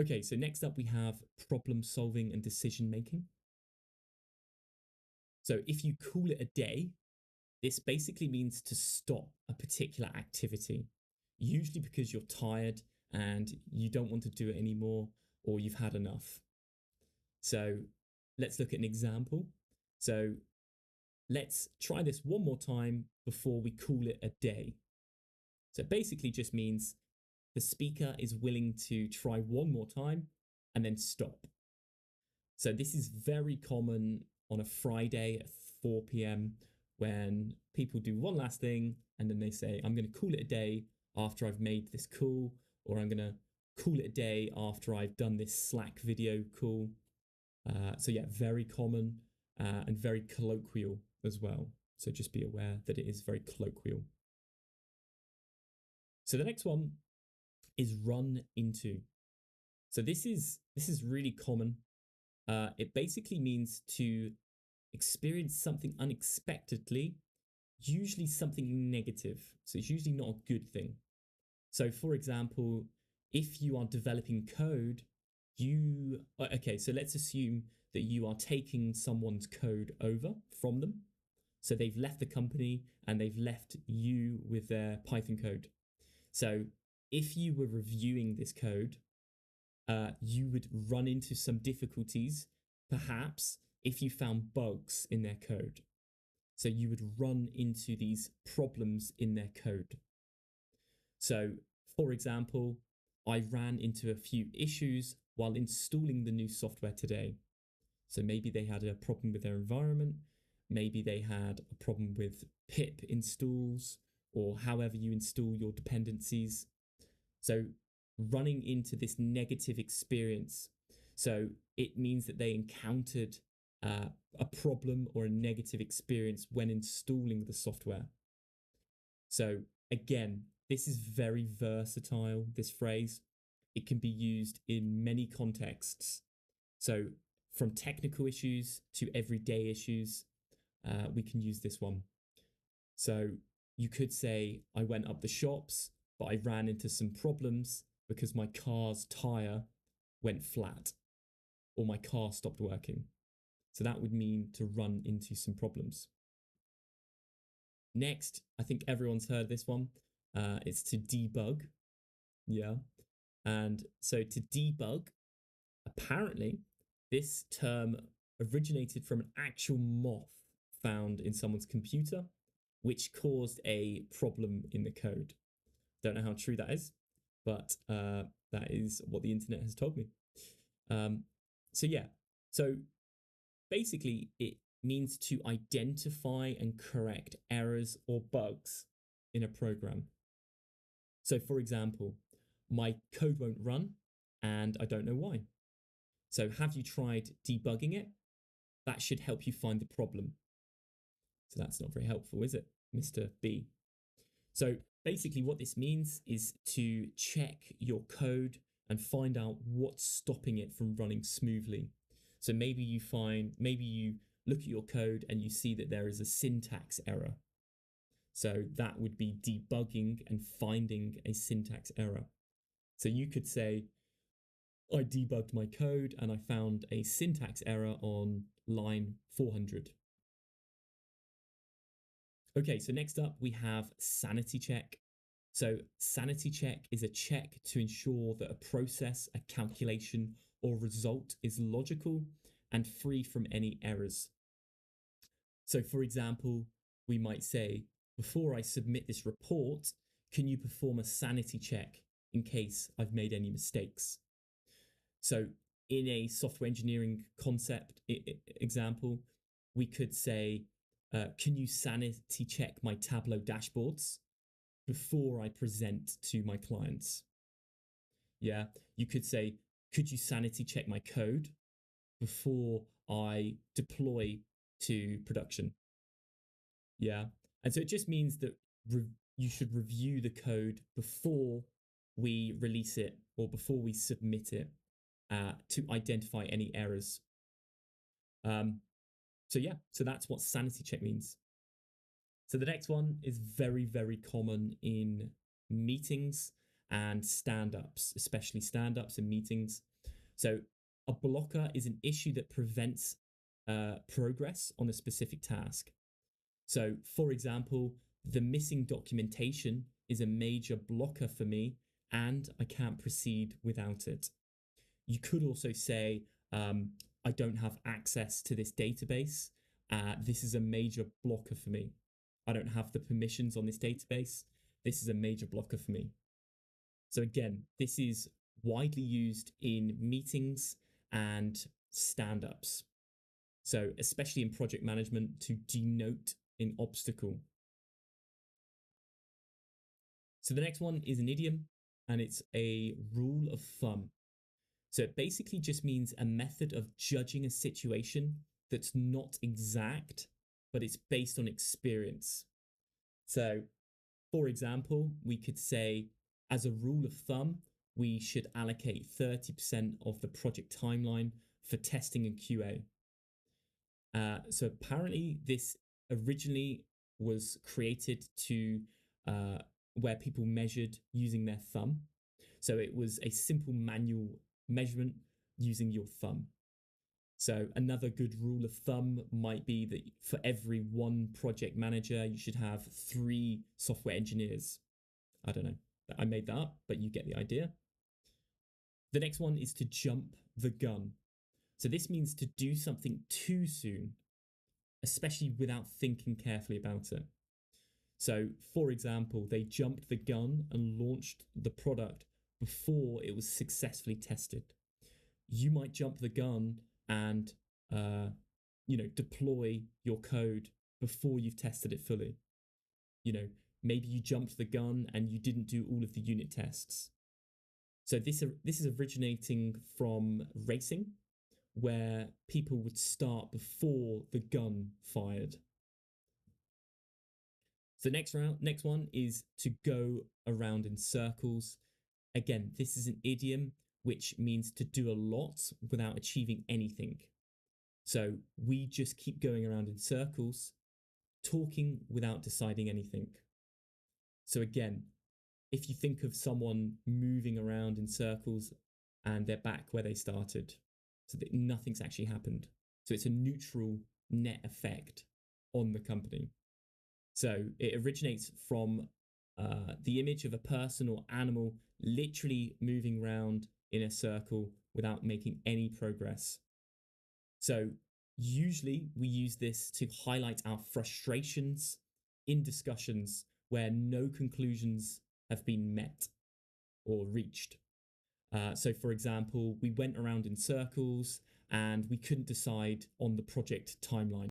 Okay, so next up we have problem solving and decision making. So if you call it a day, this basically means to stop a particular activity, usually because you're tired and you don't want to do it anymore or you've had enough. So let's look at an example. So let's try this one more time before we call it a day. So it basically just means the speaker is willing to try one more time and then stop. So this is very common on a Friday at 4 p.m. when people do one last thing and then they say, I'm going to call it a day after I've made this call, or I'm going to call it a day after I've done this Slack video call. So yeah, very common and very colloquial as well. So just be aware that it is very colloquial. So the next one is run into. So this is really common. It basically means to experience something unexpectedly, usually something negative. So it's usually not a good thing. So for example, if you are developing code, okay, so let's assume that you are taking someone's code over from them. So they've left the company and they've left you with their Python code. So if you were reviewing this code, you would run into some difficulties, perhaps if you found bugs in their code. So you would run into these problems in their code. So, for example, I ran into a few issues while installing the new software today. So maybe they had a problem with their environment, maybe they had a problem with pip installs, or however you install your dependencies. So running into this negative experience. So it means that they encountered a problem or a negative experience when installing the software. So again, this is very versatile, this phrase. It can be used in many contexts. So from technical issues to everyday issues, we can use this one. So you could say, I went up the shops, but I ran into some problems because my car's tire went flat or my car stopped working. So that would mean to run into some problems. Next, I think everyone's heard this one. It's to debug. Yeah. And so to debug, apparently this term originated from an actual moth found in someone's computer, which caused a problem in the code. Don't know how true that is, but that is what the internet has told me. So yeah, so basically it means to identify and correct errors or bugs in a program. So for example, my code won't run and I don't know why. So have you tried debugging it? That should help you find the problem. So that's not very helpful, is it, Mr. B? So basically what this means is to check your code and find out what's stopping it from running smoothly. So maybe you look at your code and you see that there is a syntax error. So that would be debugging and finding a syntax error. So you could say, I debugged my code and I found a syntax error on line 400. Okay, so next up we have sanity check. So sanity check is a check to ensure that a process, a calculation, or result is logical and free from any errors. So for example, we might say, before I submit this report, can you perform a sanity check in case I've made any mistakes? So in a software engineering concept example, we could say, can you sanity check my Tableau dashboards before I present to my clients? Yeah, you could say, could you sanity check my code before I deploy to production? Yeah, and so it just means that you should review the code before we release it or before we submit it to identify any errors. So yeah, so that's what sanity check means. So the next one is very, very common in meetings and stand-ups, especially stand-ups in meetings. So a blocker is an issue that prevents progress on a specific task. So, for example, the missing documentation is a major blocker for me, and I can't proceed without it. You could also say, I don't have access to this database. This is a major blocker for me. I don't have the permissions on this database. This is a major blocker for me. So again, this is widely used in meetings and stand-ups. So especially in project management, to denote an obstacle. So the next one is an idiom, and it's a rule of thumb. So it basically just means a method of judging a situation that's not exact, but it's based on experience. So, for example, we could say, as a rule of thumb, we should allocate 30% of the project timeline for testing and QA. So apparently this originally was created to where people measured using their thumb. So it was a simple manual measurement using your thumb. So another good rule of thumb might be that for every one project manager, you should have 3 software engineers. I don't know. I made that up, but you get the idea. The next one is to jump the gun. So this means to do something too soon, especially without thinking carefully about it. So, for example, they jumped the gun and launched the product before it was successfully tested. You might jump the gun and, deploy your code before you've tested it fully. Maybe you jumped the gun and you didn't do all of the unit tests. So this is originating from racing, where people would start before the gun fired. So next one is to go around in circles. Again, this is an idiom which means to do a lot without achieving anything. So we just keep going around in circles, talking without deciding anything. So again, if you think of someone moving around in circles and they're back where they started, so that nothing's actually happened. So it's a neutral net effect on the company. So it originates from the image of a person or animal literally moving around in a circle without making any progress. So usually we use this to highlight our frustrations in discussions where no conclusions have been met or reached. So, for example, we went around in circles and we couldn't decide on the project timeline.